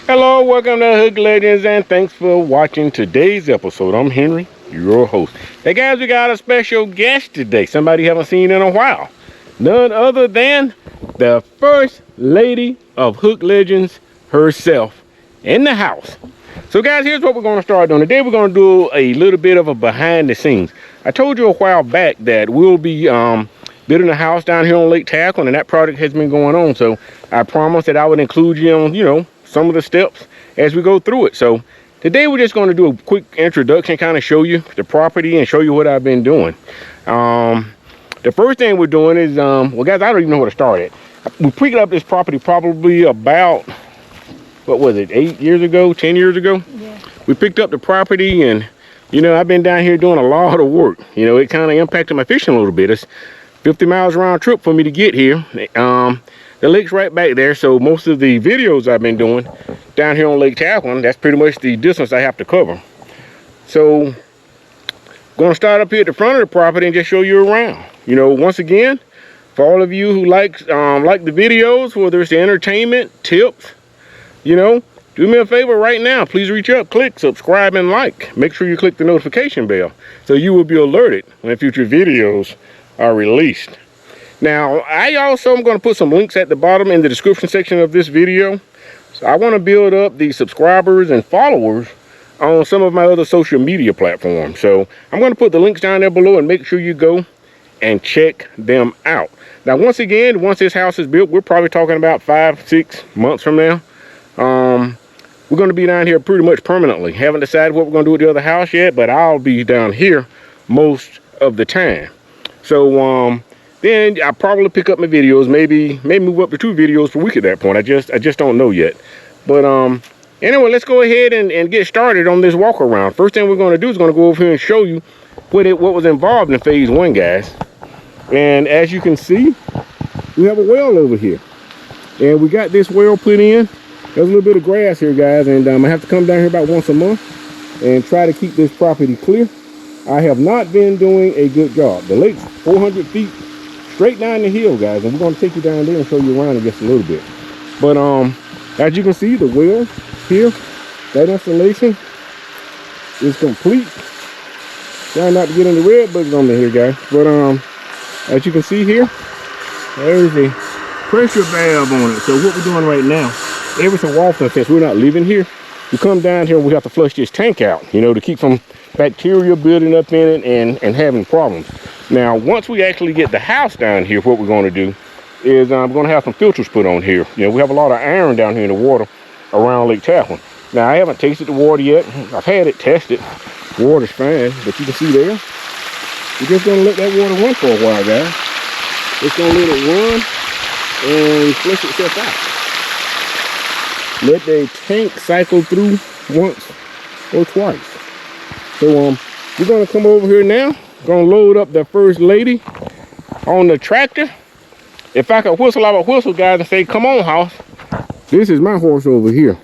Hello, welcome to Hook Legends, and thanks for watching today's episode. I'm Henry, your host. Hey guys, we got a special guest today. Somebody you haven't seen in a while. None other than the first lady of Hook Legends herself in the house. So guys, here's what we're going to start doing. Today we're going to do a little bit of a behind the scenes. I told you a while back that we'll be building a house down here on Lake Tackle, and that project has been going on. So I promised that I would include you on, some of the steps as we go through it. So today we're just going to do a quick introduction, kind of show you the property and show you what I've been doing. The first thing we're doing is, well guys, I don't even know where to start at. We picked up this property probably about, what was it, 8 years ago, 10 years ago? Yeah. We picked up the property, and I've been down here doing a lot of work. It kind of impacted my fishing a little bit. It's 50 miles round trip for me to get here. The lake's right back there, so most of the videos I've been doing down here on Lake Tackle, that's pretty much the distance I have to cover. So going to start up here at the front of the property and just show you around. Once again, for all of you who like the videos, whether it's the entertainment, tips, do me a favor right now. Please reach up, click subscribe, and like. Make sure you click the notification bell so you will be alerted when future videos are released. Now, I also am going to put some links at the bottom in the description section of this video. So I want to build up the subscribers and followers on some of my other social media platforms. So I'm going to put the links down there below, and make sure you go and check them out. Now, once again, once this house is built, we're probably talking about 5-6 months from now. We're going to be down here pretty much permanently. Haven't decided what we're going to do with the other house yet, but I'll be down here most of the time. So then I'll probably pick up my videos, maybe move up to 2 videos per week at that point. I just don't know yet. But anyway, let's go ahead and get started on this walk around. First thing we're going to do is going to go over here and show you what was involved in phase 1, guys. And as you can see, we have a well over here, and we got this well put in. There's a little bit of grass here, guys, and I have to come down here about once a month and try to keep this property clear. I have not been doing a good job. The lake's 400 feet straight down the hill, guys, and we're going to take you down there and show you around it just a little bit. But as you can see, the well here, that installation is complete. Trying not to get any red bugs on here, guys. But as you can see here, there's a pressure valve on it. So what we're doing right now, every so often, since we're not living here, we come down here and we have to flush this tank out, to keep from bacteria building up in it and having problems. Now, once we actually get the house down here, what we're going to do is we're going to have some filters put on here. We have a lot of iron down here in the water around Lake Tackle. Now, I haven't tasted the water yet. I've had it tested. The water's fine, but you can see there, we're just going to let that water run for a while, guys. It's going to let it run and flush itself out. Let the tank cycle through once or twice. So we're going to come over here now. Going to load up the first lady on the tractor. If I could whistle, I would whistle, guys, and say, come on, house. This is my horse over here.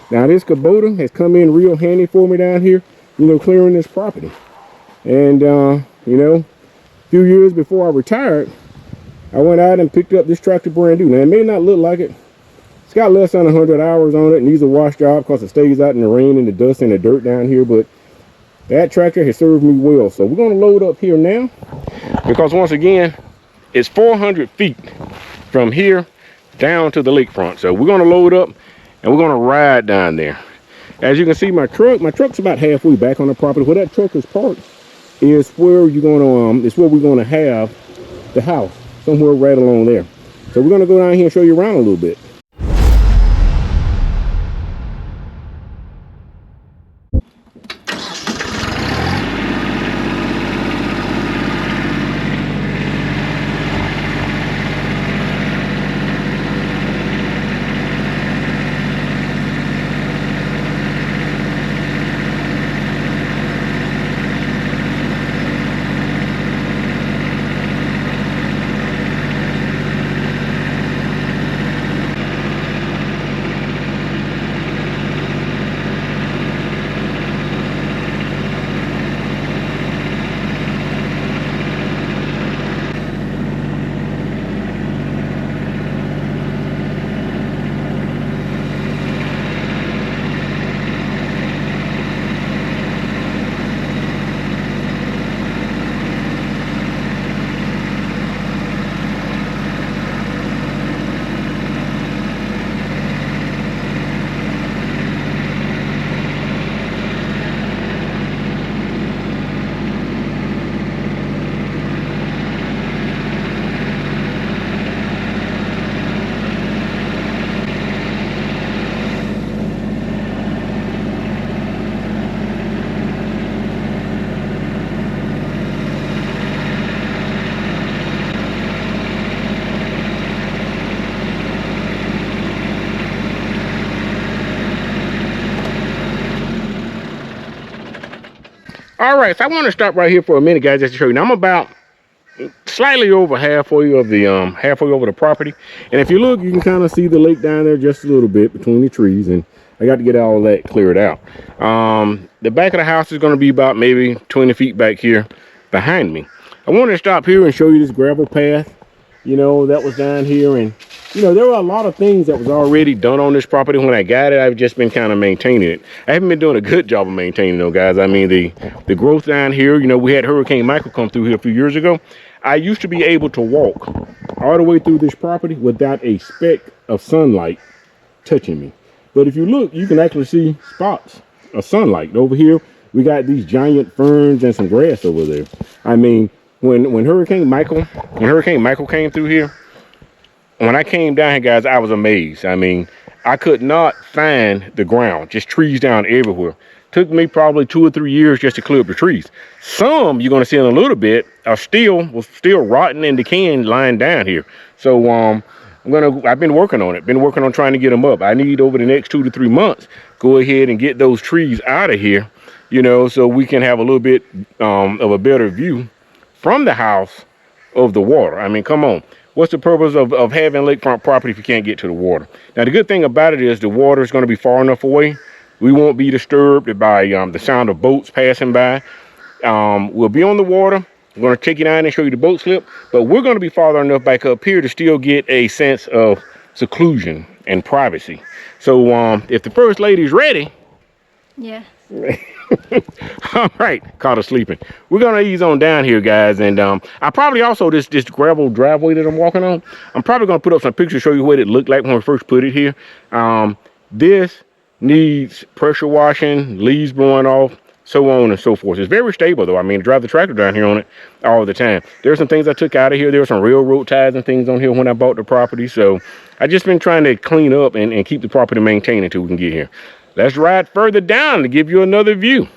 Now, this Kubota has come in real handy for me down here, clearing this property. And, a few years before I retired, I went out and picked up this tractor brand new. Now, it may not look like it. It's got less than 100 hours on it, and needs a wash job because it stays out in the rain and the dust and the dirt down here. But that tractor has served me well. So we're going to load up here now, because once again, it's 400 feet from here down to the lakefront. So we're going to load up and we're going to ride down there. As you can see, my truck's about halfway back on the property. Where that truck is parked is where you're going to, it's where we're going to have the house, somewhere right along there. So we're going to go down here and show you around a little bit. All right, so I want to stop right here for a minute, guys, just to show you. Now I'm about slightly over halfway of the halfway over the property, and if you look, you can kind of see the lake down there just a little bit between the trees, and I got to get all that cleared out. The back of the house is going to be about maybe 20 feet back here behind me. I wanted to stop here and show you this gravel path, you know, that was down here. And you know, there were a lot of things that was already done on this property. When I got it, I've just been kind of maintaining it. I haven't been doing a good job of maintaining, though, guys. I mean, the growth down here, you know, we had Hurricane Michael come through here a few years ago. I used to be able to walk all the way through this property without a speck of sunlight touching me. But if you look, you can actually see spots of sunlight. Over here, we got these giant ferns and some grass over there. I mean, when Hurricane Michael came through here, when I came down here, guys, I was amazed. I mean, I could not find the ground, just trees down everywhere. Took me probably 2 or 3 years just to clear up the trees. Some you're gonna see in a little bit are still rotting and decaying lying down here. So I've been working on it, trying to get them up. I need over the next 2 to 3 months, go ahead and get those trees out of here, you know, so we can have a little bit of a better view from the house of the water. I mean, come on. What's the purpose of having lakefront property if you can't get to the water? Now, the good thing about it is the water is going to be far enough away. We won't be disturbed by the sound of boats passing by. We'll be on the water. I'm going to take you down and show you the boat slip, but we're going to be farther enough back up here to still get a sense of seclusion and privacy. So if the first lady's ready. Yeah. All right, caught her sleeping. We're gonna ease on down here, guys, and I probably also this gravel driveway that I'm walking on, I'm probably gonna put up some pictures, show you what it looked like when we first put it here. This needs pressure washing, leaves blowing off, so on and so forth. It's very stable, though. I mean, drive the tractor down here on it all the time. There's some things I took out of here. There were some railroad ties and things on here when I bought the property, so I just been trying to clean up and keep the property maintained until we can get here. Let's ride further down to give you another view.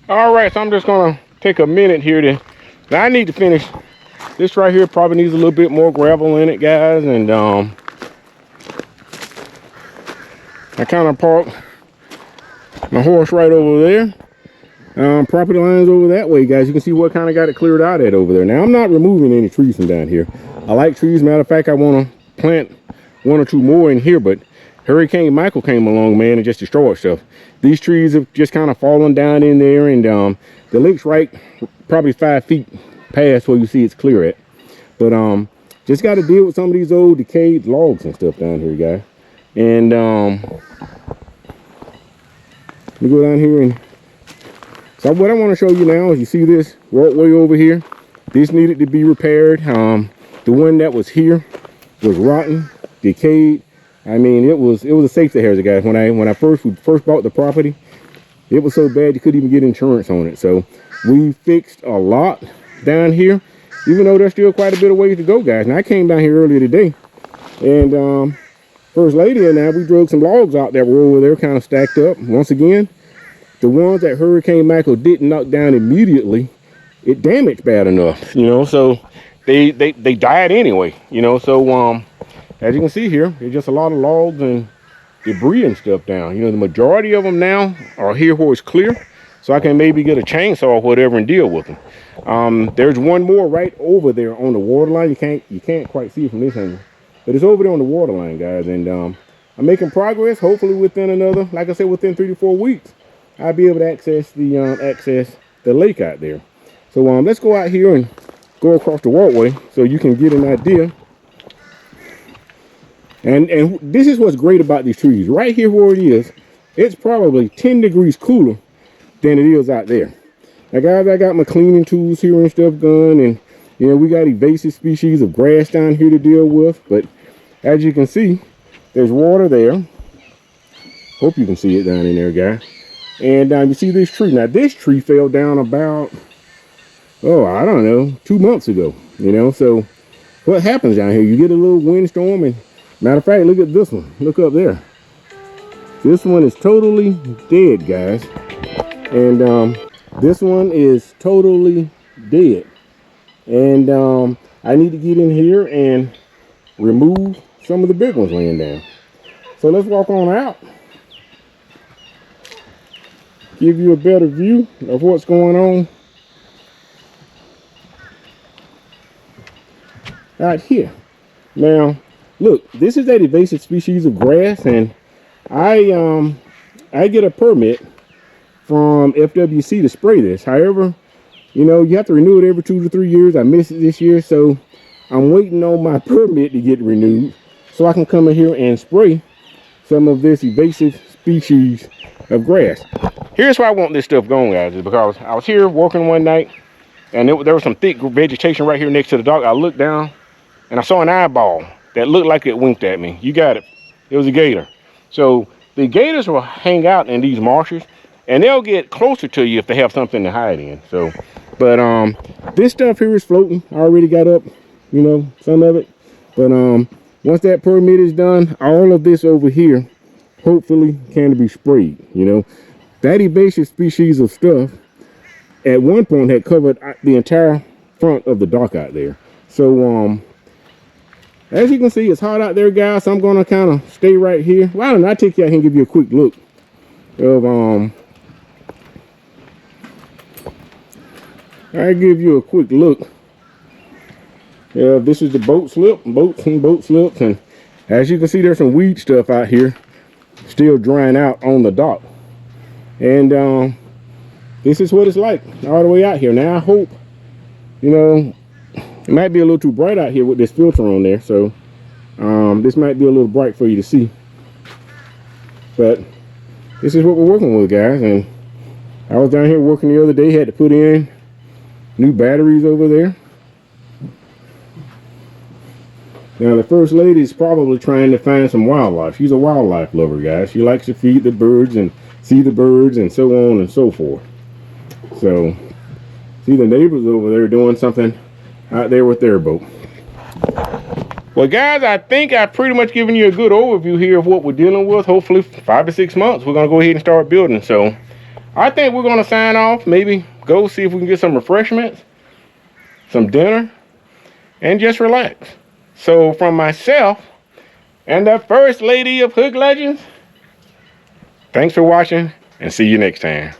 All right, so I'm just gonna take a minute here to, now I need to finish this right here. Probably needs a little bit more gravel in it, guys, and I kind of parked my horse right over there. Property lines over that way, guys. You can see what kind of got it cleared out at over there. Now I'm not removing any trees from down here. I like trees. Matter of fact, I want to plant 1 or 2 more in here, but Hurricane Michael came along, man, and just destroyed stuff. These trees have just kind of fallen down in there, and the lake's right probably 5 feet past where you see it's clear at. But just got to deal with some of these old decayed logs and stuff down here, guys. And we go down here, and so what I want to show you now is, you see this walkway over here. This needed to be repaired. The one that was here was rotten, decayed. I mean, it was a safety hazard, guys. When I first bought the property, it was so bad you couldn't even get insurance on it. So we fixed a lot down here, even though there's still quite a bit of ways to go, guys. Now I came down here earlier today, and First Lady and I, we drug some logs out that were over there, kind of stacked up. Once again, the ones that Hurricane Michael didn't knock down immediately, it damaged bad enough, you know. So they died anyway, you know. So as you can see here, there's just a lot of logs and debris and stuff down. You know, the majority of them now are here where it's clear, so I can maybe get a chainsaw or whatever and deal with them. There's one more right over there on the water line. You can't quite see it from this angle, but it's over there on the water line, guys. And I'm making progress. Hopefully within another, like I said, within 3 to 4 weeks, I'll be able to access the lake out there. So let's go out here and go across the walkway so you can get an idea. And this is what's great about these trees. Right here where it is, it's probably 10 degrees cooler than it is out there. Now guys, I got my cleaning tools here and stuff done, and you know, we got invasive species of grass down here to deal with. But as you can see, there's water there. Hope you can see it down in there, guys. And you see this tree. Now this tree fell down about, oh, I don't know, 2 months ago. You know, so what happens down here? You get a little windstorm, and matter of fact, look at this one. Look up there. This one is totally dead, guys. And this one is totally dead. And I need to get in here and remove some of the big ones laying down. So let's walk on out. Give you a better view of what's going on out here. Now, look, this is an invasive species of grass, and I get a permit from FWC to spray this. However, you know, you have to renew it every 2 to 3 years. I missed it this year, so I'm waiting on my permit to get renewed so I can come in here and spray some of this invasive species of grass. Here's why I want this stuff going, guys, is because I was here working one night, and there was some thick vegetation right here next to the dock. I looked down and I saw an eyeball that looked like it winked at me. You got it. It was a gator. So the gators will hang out in these marshes, and they'll get closer to you if they have something to hide in. So, but this stuff here is floating. I already got up, you know, some of it. But once that permit is done, all of this over here hopefully can be sprayed. You know, that invasive species of stuff at one point had covered the entire front of the dock out there. So as you can see, it's hot out there, guys. So I'm gonna kind of stay right here. Well, I don't know, I'll take you out here and give you a quick look of I'll give you a quick look. This is the boats and boat slips, and as you can see, there's some weed stuff out here still drying out on the dock. And this is what it's like all the way out here. Now I hope, you know, it might be a little too bright out here with this filter on there, so this might be a little bright for you to see, but this is what we're working with, guys. And I was down here working the other day, had to put in new batteries over there. Now the first lady is probably trying to find some wildlife. She's a wildlife lover, guys. She likes to feed the birds and see the birds and so on and so forth. So see the neighbors over there doing something out there with their boat. Well, guys, I think I've pretty much given you a good overview here of what we're dealing with. Hopefully 5 to 6 months we're gonna go ahead and start building. So I think we're gonna sign off, maybe go see if we can get some refreshments, some dinner, and just relax. So from myself and the first lady of Hook Legends, thanks for watching, and see you next time.